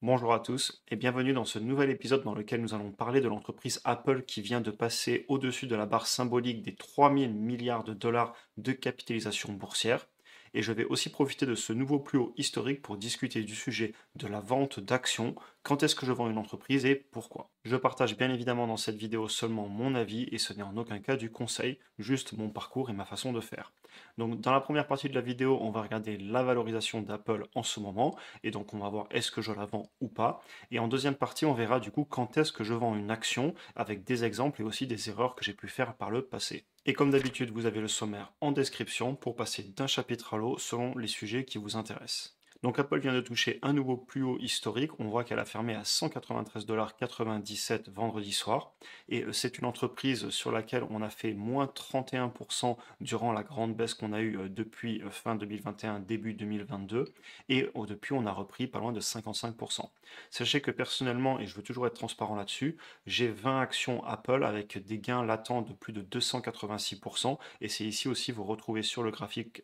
Bonjour à tous et bienvenue dans ce nouvel épisode dans lequel nous allons parler de l'entreprise Apple qui vient de passer au-dessus de la barre symbolique des 3000 milliards de dollars de capitalisation boursière. Et je vais aussi profiter de ce nouveau plus haut historique pour discuter du sujet de la vente d'actions, quand est-ce que je vends une entreprise et pourquoi. Je partage bien évidemment dans cette vidéo seulement mon avis et ce n'est en aucun cas du conseil, juste mon parcours et ma façon de faire. Donc dans la première partie de la vidéo, on va regarder la valorisation d'Apple en ce moment et donc on va voir est-ce que je la vends ou pas. Et en deuxième partie, on verra du coup quand est-ce que je vends une action avec des exemples et aussi des erreurs que j'ai pu faire par le passé. Et comme d'habitude, vous avez le sommaire en description pour passer d'un chapitre à l'autre selon les sujets qui vous intéressent. Donc Apple vient de toucher un nouveau plus haut historique. On voit qu'elle a fermé à 193,97$ vendredi soir. Et c'est une entreprise sur laquelle on a fait moins 31% durant la grande baisse qu'on a eue depuis fin 2021, début 2022. Et depuis, on a repris pas loin de 55%. Sachez que personnellement, et je veux toujours être transparent là-dessus, j'ai 20 actions Apple avec des gains latents de plus de 286%. Et c'est ici aussi, vous retrouvez sur le graphique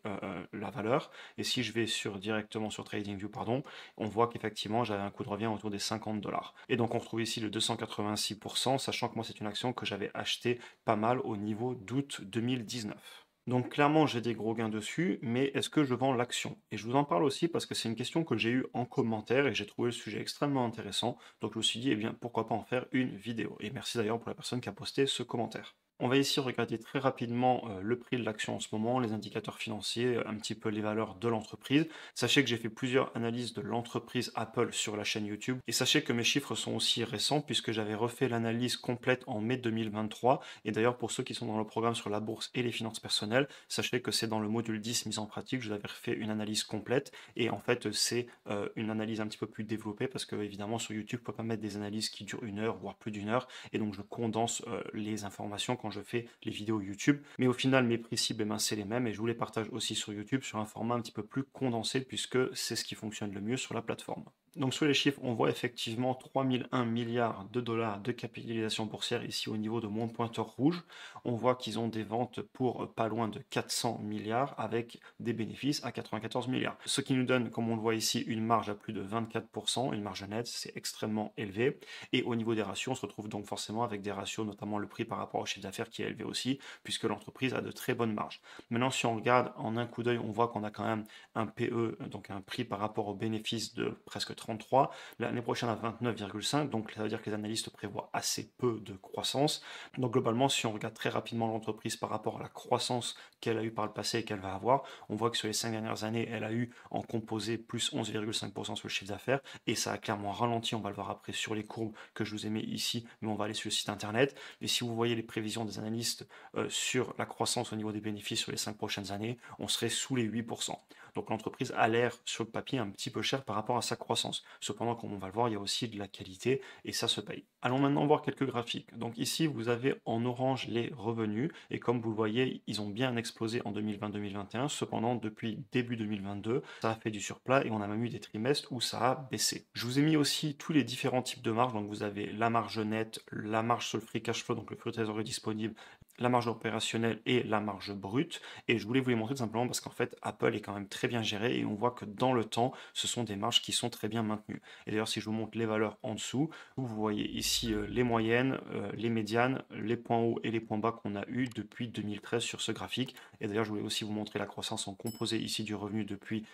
la valeur. Et si je vais directement sur TradingView, pardon, on voit qu'effectivement j'avais un coût de revient autour des 50$. Et donc on retrouve ici le 286%, sachant que moi c'est une action que j'avais achetée pas mal au niveau d'août 2019. Donc clairement j'ai des gros gains dessus, mais est-ce que je vends l'action? Et je vous en parle aussi parce que c'est une question que j'ai eue en commentaire et j'ai trouvé le sujet extrêmement intéressant. Donc je me suis dit, eh bien pourquoi pas en faire une vidéo. Et merci d'ailleurs pour la personne qui a posté ce commentaire. On va ici regarder très rapidement le prix de l'action en ce moment, les indicateurs financiers, un petit peu les valeurs de l'entreprise. Sachez que j'ai fait plusieurs analyses de l'entreprise Apple sur la chaîne YouTube et sachez que mes chiffres sont aussi récents puisque j'avais refait l'analyse complète en mai 2023. Et d'ailleurs, pour ceux qui sont dans le programme sur la bourse et les finances personnelles, sachez que c'est dans le module 10 mise en pratique, je vous avais refait une analyse complète et en fait, c'est une analyse un petit peu plus développée parce que évidemment sur YouTube, je ne peux pas mettre des analyses qui durent une heure, voire plus d'une heure et donc je condense les informations quand je fais les vidéos YouTube. Mais au final, mes prix cibles, c'est les mêmes et je vous les partage aussi sur YouTube sur un format un petit peu plus condensé puisque c'est ce qui fonctionne le mieux sur la plateforme. Donc sur les chiffres, on voit effectivement 3001 milliards de dollars de capitalisation boursière ici au niveau de mon pointeur rouge. On voit qu'ils ont des ventes pour pas loin de 400 milliards avec des bénéfices à 94 milliards. Ce qui nous donne, comme on le voit ici, une marge à plus de 24%, une marge nette, c'est extrêmement élevé. Et au niveau des ratios, on se retrouve donc forcément avec des ratios, notamment le prix par rapport au chiffre d'affaires qui est élevé aussi, puisque l'entreprise a de très bonnes marges. Maintenant, si on regarde en un coup d'œil, on voit qu'on a quand même un PE, donc un prix par rapport au bénéfice de presque 33, l'année prochaine à 29,5, donc ça veut dire que les analystes prévoient assez peu de croissance. Donc globalement, si on regarde très rapidement l'entreprise par rapport à la croissance qu'elle a eue par le passé et qu'elle va avoir, on voit que sur les 5 dernières années, elle a eu en composé plus 11,5% sur le chiffre d'affaires, et ça a clairement ralenti, on va le voir après sur les courbes que je vous ai mis ici, mais on va aller sur le site internet. Et si vous voyez les prévisions des analystes sur la croissance au niveau des bénéfices sur les 5 prochaines années, on serait sous les 8%. Donc l'entreprise a l'air sur le papier un petit peu cher par rapport à sa croissance. Cependant, comme on va le voir, il y a aussi de la qualité et ça se paye. Allons maintenant voir quelques graphiques. Donc ici, vous avez en orange les revenus et comme vous le voyez, ils ont bien explosé en 2020-2021. Cependant, depuis début 2022, ça a fait du surplat et on a même eu des trimestres où ça a baissé. Je vous ai mis aussi tous les différents types de marges. Donc vous avez la marge nette, la marge sur le free cash flow, donc le flux de trésorerie disponible, la marge opérationnelle et la marge brute. Et je voulais vous les montrer tout simplement parce qu'en fait, Apple est quand même très bien géré et on voit que dans le temps, ce sont des marges qui sont très bien maintenues. Et d'ailleurs, si je vous montre les valeurs en dessous, vous voyez ici les moyennes, les médianes, les points hauts et les points bas qu'on a eu depuis 2013 sur ce graphique. Et d'ailleurs, je voulais aussi vous montrer la croissance en composé ici du revenu depuis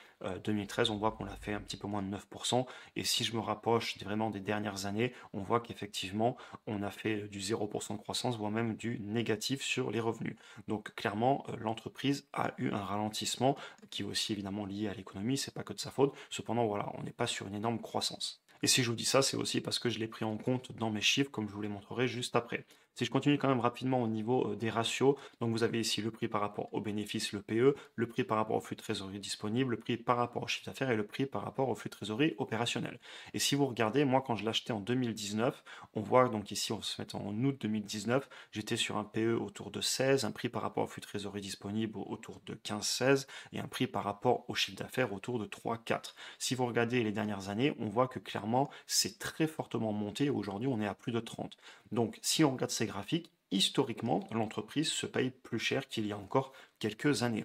2013. On voit qu'on l'a fait un petit peu moins de 9%. Et si je me rapproche vraiment des dernières années, on voit qu'effectivement, on a fait du 0% de croissance, voire même du négatif sur les revenus. Donc clairement, l'entreprise a eu un ralentissement qui est aussi évidemment lié à l'économie, c'est pas que de sa faute. Cependant, voilà, on n'est pas sur une énorme croissance. Et si je vous dis ça, c'est aussi parce que je l'ai pris en compte dans mes chiffres, comme je vous les montrerai juste après. Si je continue quand même rapidement au niveau des ratios, donc vous avez ici le prix par rapport au bénéfice, le PE, le prix par rapport au flux de trésorerie disponible, le prix par rapport au chiffre d'affaires et le prix par rapport au flux de trésorerie opérationnel. Et si vous regardez, moi quand je l'achetais en 2019, on voit donc ici, on va se mettre en août 2019, j'étais sur un PE autour de 16, un prix par rapport au flux de trésorerie disponible autour de 15-16 et un prix par rapport au chiffre d'affaires autour de 3-4. Si vous regardez les dernières années, on voit que clairement c'est très fortement monté. Aujourd'hui, on est à plus de 30. Donc si on regarde ces graphiques, historiquement, l'entreprise se paye plus cher qu'il y a encore quelques années.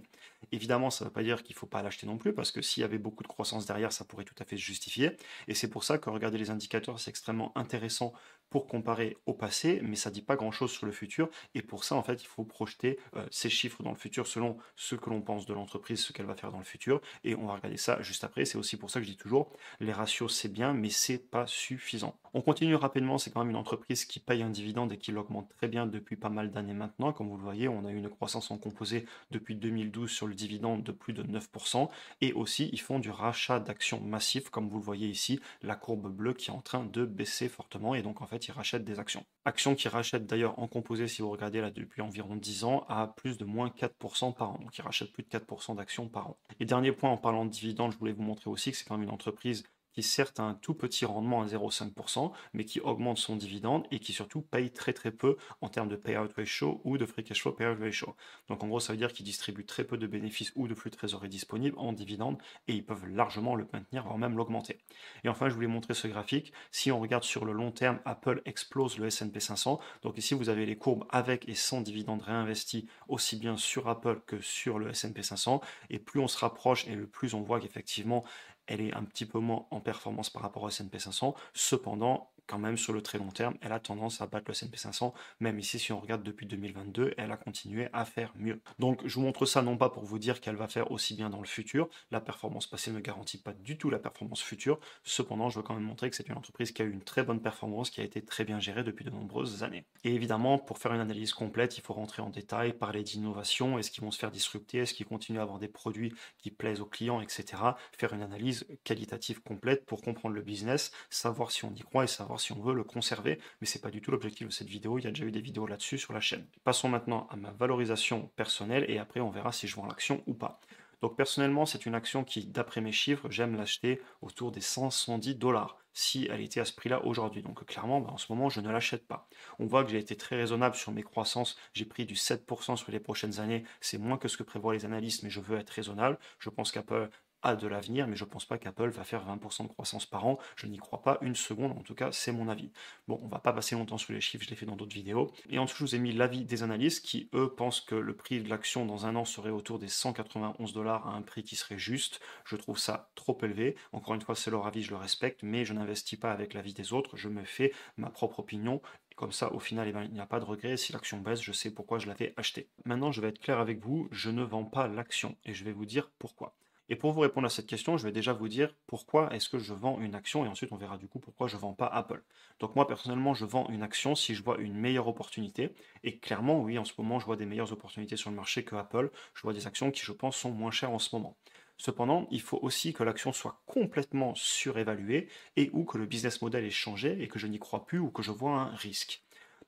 Évidemment, ça ne veut pas dire qu'il ne faut pas l'acheter non plus, parce que s'il y avait beaucoup de croissance derrière, ça pourrait tout à fait se justifier. Et c'est pour ça que regarder les indicateurs, c'est extrêmement intéressant pour comparer au passé, mais ça ne dit pas grand-chose sur le futur. Et pour ça, en fait, il faut projeter ces chiffres dans le futur selon ce que l'on pense de l'entreprise, ce qu'elle va faire dans le futur. Et on va regarder ça juste après. C'est aussi pour ça que je dis toujours, les ratios, c'est bien, mais c'est pas suffisant. On continue rapidement, c'est quand même une entreprise qui paye un dividende et qui l'augmente très bien depuis pas mal d'années maintenant. Comme vous le voyez, on a eu une croissance en composé depuis 2012 sur le dividende de plus de 9%. Et aussi, ils font du rachat d'actions massif, comme vous le voyez ici, la courbe bleue qui est en train de baisser fortement. Et donc, en fait, ils rachètent des actions. Actions qui rachètent d'ailleurs en composé, si vous regardez là depuis environ 10 ans, à plus de moins 4% par an. Donc, ils rachètent plus de 4% d'actions par an. Et dernier point, en parlant de dividendes, je voulais vous montrer aussi que c'est quand même une entreprise qui certes a un tout petit rendement à 0,5%, mais qui augmente son dividende et qui surtout paye très très peu en termes de payout ratio ou de free cash flow payout ratio. Donc en gros, ça veut dire qu'ils distribuent très peu de bénéfices ou de flux de trésorerie disponibles en dividende et ils peuvent largement le maintenir, voire même l'augmenter. Et enfin, je voulais montrer ce graphique. Si on regarde sur le long terme, Apple explose le S&P 500. Donc ici, vous avez les courbes avec et sans dividende réinvesti, aussi bien sur Apple que sur le S&P 500. Et plus on se rapproche et le plus on voit qu'effectivement, elle est un petit peu moins en performance par rapport au S&P 500. Cependant, quand même, sur le très long terme, elle a tendance à battre le S&P 500. Même ici, si on regarde depuis 2022, elle a continué à faire mieux. Donc, je vous montre ça non pas pour vous dire qu'elle va faire aussi bien dans le futur. La performance passée ne garantit pas du tout la performance future. Cependant, je veux quand même montrer que c'est une entreprise qui a eu une très bonne performance, qui a été très bien gérée depuis de nombreuses années. Et évidemment, pour faire une analyse complète, il faut rentrer en détail, parler d'innovation, est-ce qu'ils vont se faire disrupter, est-ce qu'ils continuent à avoir des produits qui plaisent aux clients, etc. Faire une analyse qualitative complète pour comprendre le business, savoir si on y croit et savoir si on veut le conserver, mais c'est pas du tout l'objectif de cette vidéo, il y a déjà eu des vidéos là-dessus sur la chaîne. Passons maintenant à ma valorisation personnelle et après on verra si je vends l'action ou pas. Donc personnellement, c'est une action qui, d'après mes chiffres, j'aime l'acheter autour des 100-110 dollars si elle était à ce prix-là aujourd'hui. Donc clairement, en ce moment, je ne l'achète pas. On voit que j'ai été très raisonnable sur mes croissances. J'ai pris du 7% sur les prochaines années. C'est moins que ce que prévoient les analystes, mais je veux être raisonnable. Je pense qu'Apple a de l'avenir, mais je ne pense pas qu'Apple va faire 20% de croissance par an. Je n'y crois pas une seconde, en tout cas, c'est mon avis. Bon, on va pas passer longtemps sur les chiffres, je l'ai fait dans d'autres vidéos. Et en dessous, je vous ai mis l'avis des analystes qui, eux, pensent que le prix de l'action dans un an serait autour des 191 dollars à un prix qui serait juste. Je trouve ça trop élevé. Encore une fois, c'est leur avis, je le respecte, mais je n'investis pas avec l'avis des autres. Je me fais ma propre opinion. Comme ça, au final, il n'y a pas de regret. Si l'action baisse, je sais pourquoi je l'avais acheté. Maintenant, je vais être clair avec vous, je ne vends pas l'action et je vais vous dire pourquoi. Et pour vous répondre à cette question, je vais déjà vous dire pourquoi est-ce que je vends une action et ensuite on verra du coup pourquoi je ne vends pas Apple. Donc moi personnellement, je vends une action si je vois une meilleure opportunité. Et clairement, oui, en ce moment, je vois des meilleures opportunités sur le marché que Apple. Je vois des actions qui, je pense, sont moins chères en ce moment. Cependant, il faut aussi que l'action soit complètement surévaluée et ou que le business model ait changé et que je n'y crois plus ou que je vois un risque.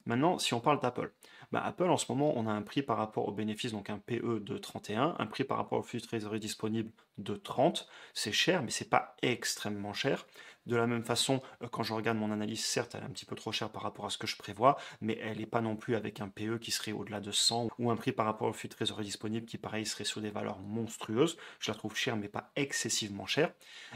Maintenant, si on parle d'Apple, Apple en ce moment, on a un prix par rapport au bénéfice, donc un PE de 31, un prix par rapport au flux de trésorerie disponible de 30. C'est cher, mais c'est pas extrêmement cher. De la même façon, quand je regarde mon analyse, certes, elle est un petit peu trop chère par rapport à ce que je prévois, mais elle n'est pas non plus avec un PE qui serait au-delà de 100 ou un prix par rapport au flux de trésorerie disponible qui, pareil, serait sur des valeurs monstrueuses. Je la trouve chère, mais pas excessivement chère.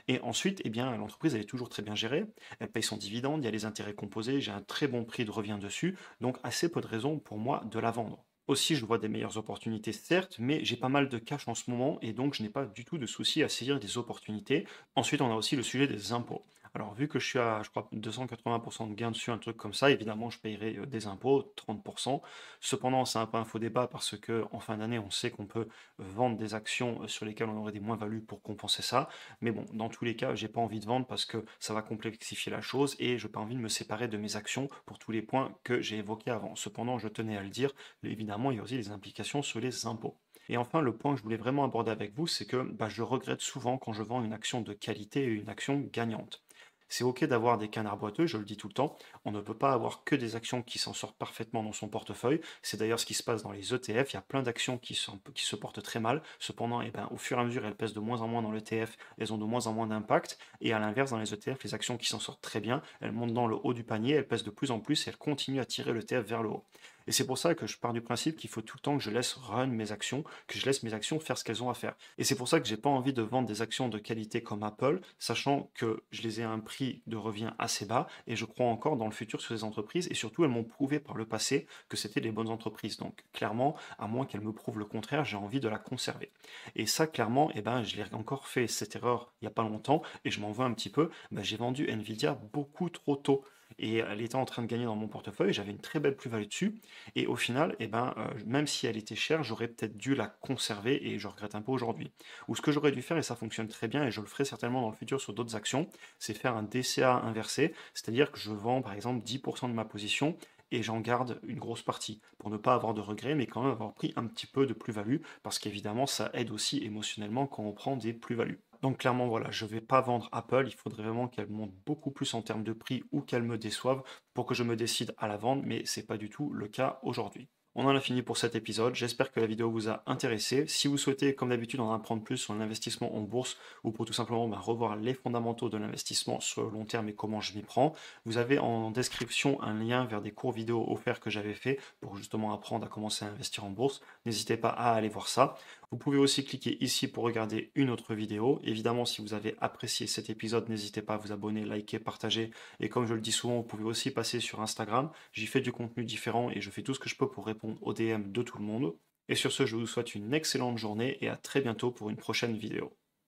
Et ensuite, eh bien, l'entreprise, elle est toujours très bien gérée. Elle paye son dividende, il y a les intérêts composés, j'ai un très bon prix de revient dessus, donc assez peu de raisons pour moi de la vendre. Aussi, je vois des meilleures opportunités, certes, mais j'ai pas mal de cash en ce moment et donc je n'ai pas du tout de souci à saisir des opportunités. Ensuite, on a aussi le sujet des impôts. Alors, vu que je suis à, je crois, 280% de gain dessus, un truc comme ça, évidemment, je payerai des impôts, 30%. Cependant, c'est un peu un faux débat parce que en fin d'année, on sait qu'on peut vendre des actions sur lesquelles on aurait des moins-values pour compenser ça. Mais bon, dans tous les cas, j'ai pas envie de vendre parce que ça va complexifier la chose et je n'ai pas envie de me séparer de mes actions pour tous les points que j'ai évoqués avant. Cependant, je tenais à le dire, évidemment, il y a aussi des implications sur les impôts. Et enfin, le point que je voulais vraiment aborder avec vous, c'est que je regrette souvent quand je vends une action de qualité et une action gagnante. C'est ok d'avoir des canards boiteux, je le dis tout le temps. On ne peut pas avoir que des actions qui s'en sortent parfaitement dans son portefeuille. C'est d'ailleurs ce qui se passe dans les ETF. Il y a plein d'actions qui se portent très mal. Cependant, au fur et à mesure, elles pèsent de moins en moins dans l'ETF. Elles ont de moins en moins d'impact. Et à l'inverse, dans les ETF, les actions qui s'en sortent très bien, elles montent dans le haut du panier, elles pèsent de plus en plus et elles continuent à tirer l'ETF vers le haut. Et c'est pour ça que je pars du principe qu'il faut tout le temps que je laisse run mes actions, que je laisse mes actions faire ce qu'elles ont à faire. Et c'est pour ça que j'ai pas envie de vendre des actions de qualité comme Apple, sachant que je les ai à un prix de revient assez bas et je crois encore dans le futur sur ces entreprises et surtout elles m'ont prouvé par le passé que c'était des bonnes entreprises. Donc clairement, à moins qu'elles me prouvent le contraire, j'ai envie de la conserver. Et ça clairement, eh ben, je l'ai encore fait cette erreur il n'y a pas longtemps et je m'en veux un petit peu. Ben, j'ai vendu Nvidia beaucoup trop tôt et elle était en train de gagner dans mon portefeuille, j'avais une très belle plus-value dessus, et au final, eh ben, même si elle était chère, j'aurais peut-être dû la conserver, et je regrette un peu aujourd'hui. Ou ce que j'aurais dû faire, et ça fonctionne très bien, et je le ferai certainement dans le futur sur d'autres actions, c'est faire un DCA inversé, c'est-à-dire que je vends par exemple 10% de ma position, et j'en garde une grosse partie, pour ne pas avoir de regrets, mais quand même avoir pris un petit peu de plus-value, parce qu'évidemment, ça aide aussi émotionnellement quand on prend des plus-values. Donc clairement, voilà, je ne vais pas vendre Apple, il faudrait vraiment qu'elle monte beaucoup plus en termes de prix ou qu'elle me déçoive pour que je me décide à la vendre, mais c'est pas du tout le cas aujourd'hui. On en a fini pour cet épisode, j'espère que la vidéo vous a intéressé. Si vous souhaitez, comme d'habitude, en apprendre plus sur l'investissement en bourse ou pour tout simplement revoir les fondamentaux de l'investissement sur le long terme et comment je m'y prends, vous avez en description un lien vers des cours vidéo offerts que j'avais fait pour justement apprendre à commencer à investir en bourse. N'hésitez pas à aller voir ça. Vous pouvez aussi cliquer ici pour regarder une autre vidéo. Évidemment, si vous avez apprécié cet épisode, n'hésitez pas à vous abonner, liker, partager. Et comme je le dis souvent, vous pouvez aussi passer sur Instagram. J'y fais du contenu différent et je fais tout ce que je peux pour répondre aux DM de tout le monde. Et sur ce, je vous souhaite une excellente journée et à très bientôt pour une prochaine vidéo.